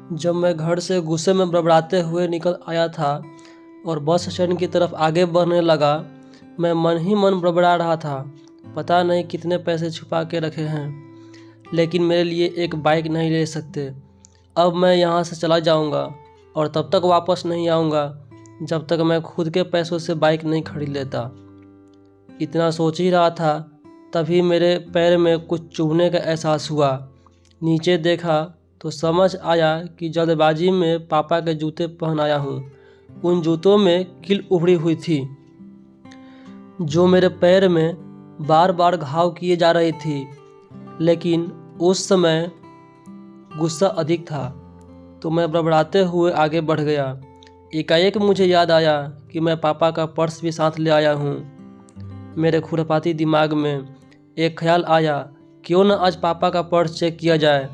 जब मैं घर से गुस्से में बड़बड़ाते हुए निकल आया था और बस स्टैंड की तरफ आगे बढ़ने लगा, मैं मन ही मन बड़बड़ा रहा था। पता नहीं कितने पैसे छुपा के रखे हैं, लेकिन मेरे लिए एक बाइक नहीं ले सकते। अब मैं यहाँ से चला जाऊँगा और तब तक वापस नहीं आऊँगा जब तक मैं खुद के पैसों से बाइक नहीं खरीद लेता। इतना सोच ही रहा था, तभी मेरे पैर में कुछ चुभने का एहसास हुआ। नीचे देखा तो समझ आया कि जल्दबाजी में पापा के जूते पहन आया हूँ। उन जूतों में कील उभड़ी हुई थी, जो मेरे पैर में बार बार घाव किए जा रही थी। लेकिन उस समय गुस्सा अधिक था, तो मैं बड़बड़ाते हुए आगे बढ़ गया। एकाएक मुझे याद आया कि मैं पापा का पर्स भी साथ ले आया हूँ। मेरे खुरपाती दिमाग में एक ख्याल आया, क्यों न आज पापा का पर्स चेक किया जाए,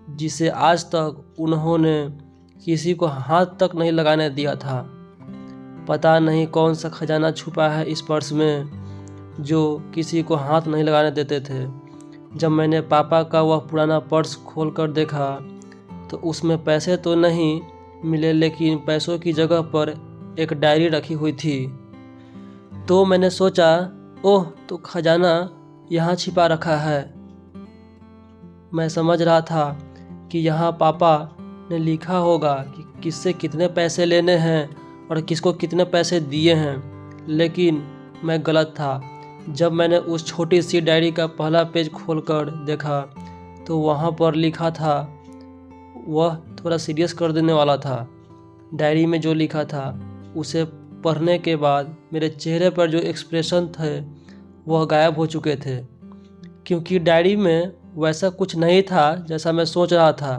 जिसे आज तक उन्होंने किसी को हाथ तक नहीं लगाने दिया था। पता नहीं कौन सा खजाना छुपा है इस पर्स में, जो किसी को हाथ नहीं लगाने देते थे। जब मैंने पापा का वह पुराना पर्स खोलकर देखा तो उसमें पैसे तो नहीं मिले, लेकिन पैसों की जगह पर एक डायरी रखी हुई थी। तो मैंने सोचा, ओह, तो खजाना यहाँ छिपा रखा है। मैं समझ रहा था कि यहाँ पापा ने लिखा होगा कि किससे कितने पैसे लेने हैं और किसको कितने पैसे दिए हैं, लेकिन मैं गलत था। जब मैंने उस छोटी सी डायरी का पहला पेज खोलकर देखा तो वहाँ पर लिखा था, वह थोड़ा सीरियस कर देने वाला था। डायरी में जो लिखा था उसे पढ़ने के बाद मेरे चेहरे पर जो एक्सप्रेशन थे वह गायब हो चुके थे, क्योंकि डायरी में वैसा कुछ नहीं था जैसा मैं सोच रहा था।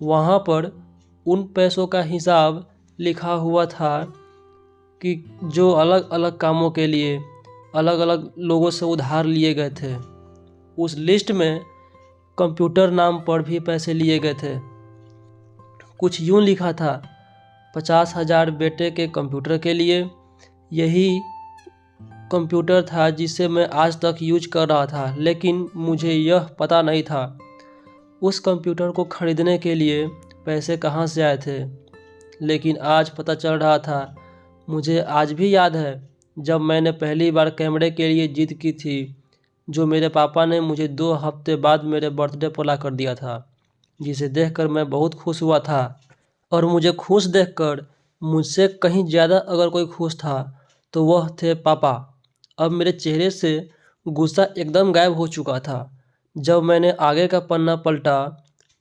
वहाँ पर उन पैसों का हिसाब लिखा हुआ था कि जो अलग अलग कामों के लिए अलग अलग लोगों से उधार लिए गए थे। उस लिस्ट में कंप्यूटर नाम पर भी पैसे लिए गए थे। कुछ यूँ लिखा था, 50,000 बेटे के कंप्यूटर के लिए। यही कंप्यूटर था जिसे मैं आज तक यूज कर रहा था, लेकिन मुझे यह पता नहीं था उस कंप्यूटर को खरीदने के लिए पैसे कहाँ से आए थे। लेकिन आज पता चल रहा था। मुझे आज भी याद है जब मैंने पहली बार कैमरे के लिए जिद की थी, जो मेरे पापा ने मुझे 2 हफ्ते बाद मेरे बर्थडे पर ला कर दिया था, जिसे देखकर मैं बहुत खुश हुआ था। और मुझे खुश देखकर मुझसे कहीं ज़्यादा अगर कोई खुश था तो वह थे पापा। अब मेरे चेहरे से गुस्सा एकदम गायब हो चुका था। जब मैंने आगे का पन्ना पलटा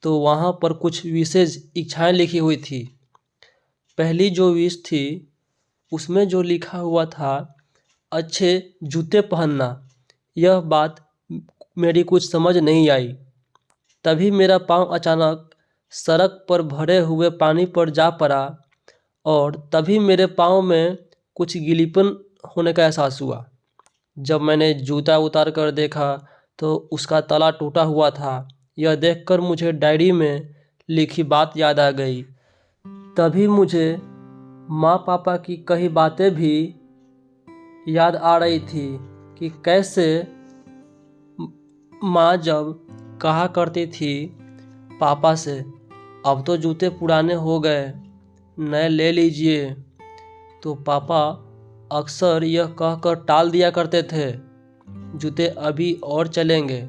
तो वहाँ पर कुछ विशेष इच्छाएं लिखी हुई थी। पहली जो विश थी उसमें जो लिखा हुआ था, अच्छे जूते पहनना। यह बात मेरी कुछ समझ नहीं आई। तभी मेरा पाँव अचानक सड़क पर भरे हुए पानी पर जा पड़ा और तभी मेरे पाँव में कुछ गीलीपन होने का एहसास हुआ। जब मैंने जूता उतार कर देखा तो उसका तला टूटा हुआ था। यह देखकर मुझे डायरी में लिखी बात याद आ गई। तभी मुझे माँ पापा की कही बातें भी याद आ रही थी कि कैसे माँ जब कहा करती थी पापा से, अब तो जूते पुराने हो गए, नए ले लीजिए, तो पापा अक्सर यह कहकर टाल दिया करते थे, जूते अभी और चलेंगे।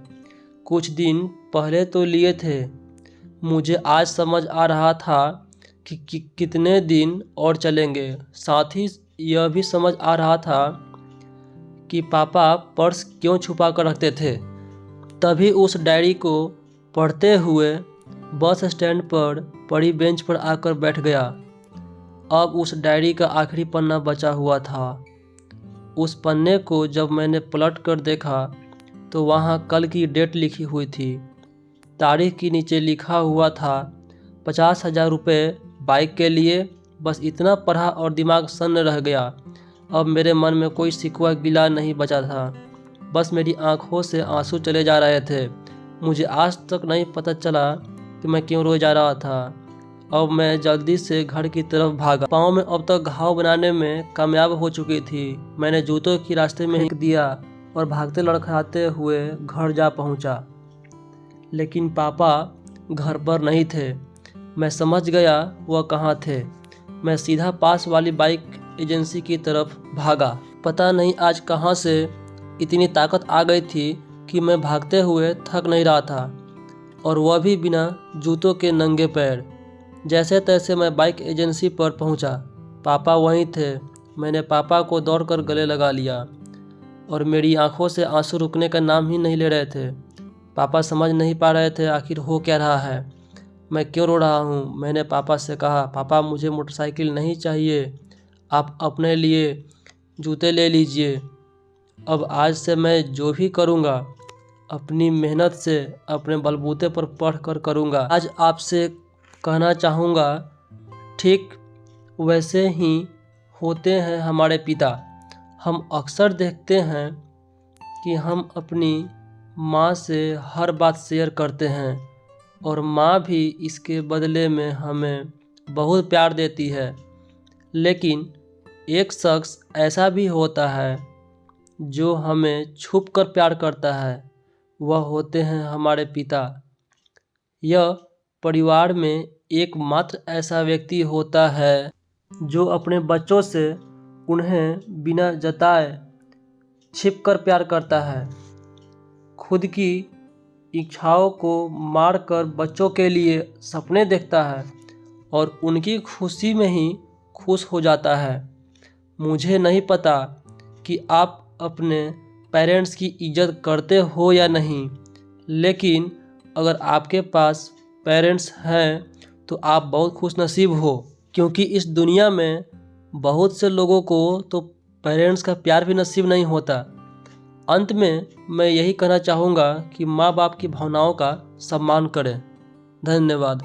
कुछ दिन पहले तो लिए थे। मुझे आज समझ आ रहा था कि कितने दिन और चलेंगे। साथ ही यह भी समझ आ रहा था कि पापा पर्स क्यों छुपा कर रखते थे। तभी उस डायरी को पढ़ते हुए बस स्टैंड पर पड़ी बेंच पर आकर बैठ गया। अब उस डायरी का आखिरी पन्ना बचा हुआ था। उस पन्ने को जब मैंने पलट कर देखा तो वहाँ कल की डेट लिखी हुई थी। तारीख के नीचे लिखा हुआ था 50,000 रुपये बाइक के लिए। बस इतना पढ़ा और दिमाग सन्न रह गया। अब मेरे मन में कोई शिकवा गिला नहीं बचा था, बस मेरी आंखों से आंसू चले जा रहे थे। मुझे आज तक नहीं पता चला कि मैं क्यों रोए जा रहा था। अब मैं जल्दी से घर की तरफ भागा। पाँव में अब तक घाव बनाने में कामयाब हो चुकी थी। मैंने जूतों की रास्ते में फेंक दिया और भागते लड़खड़ाते हुए घर जा पहुंचा। लेकिन पापा घर पर नहीं थे। मैं समझ गया वह कहाँ थे। मैं सीधा पास वाली बाइक एजेंसी की तरफ भागा। पता नहीं आज कहाँ से इतनी ताकत आ गई थी कि मैं भागते हुए थक नहीं रहा था, और वह भी बिना जूतों के नंगे पैर। जैसे तैसे मैं बाइक एजेंसी पर पहुंचा। पापा वहीं थे। मैंने पापा को दौड़कर गले लगा लिया और मेरी आंखों से आंसू रुकने का नाम ही नहीं ले रहे थे। पापा समझ नहीं पा रहे थे आखिर हो क्या रहा है, मैं क्यों रो रहा हूँ। मैंने पापा से कहा, पापा मुझे मोटरसाइकिल नहीं चाहिए, आप अपने लिए जूते ले लीजिए। अब आज से मैं जो भी करूँगा अपनी मेहनत से अपने बलबूते पर पढ़ कर करूँगा। आज आपसे कहना चाहूँगा, ठीक वैसे ही होते हैं हमारे पिता। हम अक्सर देखते हैं कि हम अपनी माँ से हर बात शेयर करते हैं और माँ भी इसके बदले में हमें बहुत प्यार देती है। लेकिन एक शख्स ऐसा भी होता है जो हमें छुपकर प्यार करता है, वह होते हैं हमारे पिता। यह परिवार में एकमात्र ऐसा व्यक्ति होता है जो अपने बच्चों से उन्हें बिना जताए छिपकर प्यार करता है, खुद की इच्छाओं को मारकर बच्चों के लिए सपने देखता है और उनकी खुशी में ही खुश हो जाता है। मुझे नहीं पता कि आप अपने पेरेंट्स की इज्जत करते हो या नहीं, लेकिन अगर आपके पास पेरेंट्स हैं तो आप बहुत खुशनसीब हो, क्योंकि इस दुनिया में बहुत से लोगों को तो पेरेंट्स का प्यार भी नसीब नहीं होता। अंत में मैं यही कहना चाहूँगा कि माँ बाप की भावनाओं का सम्मान करें। धन्यवाद।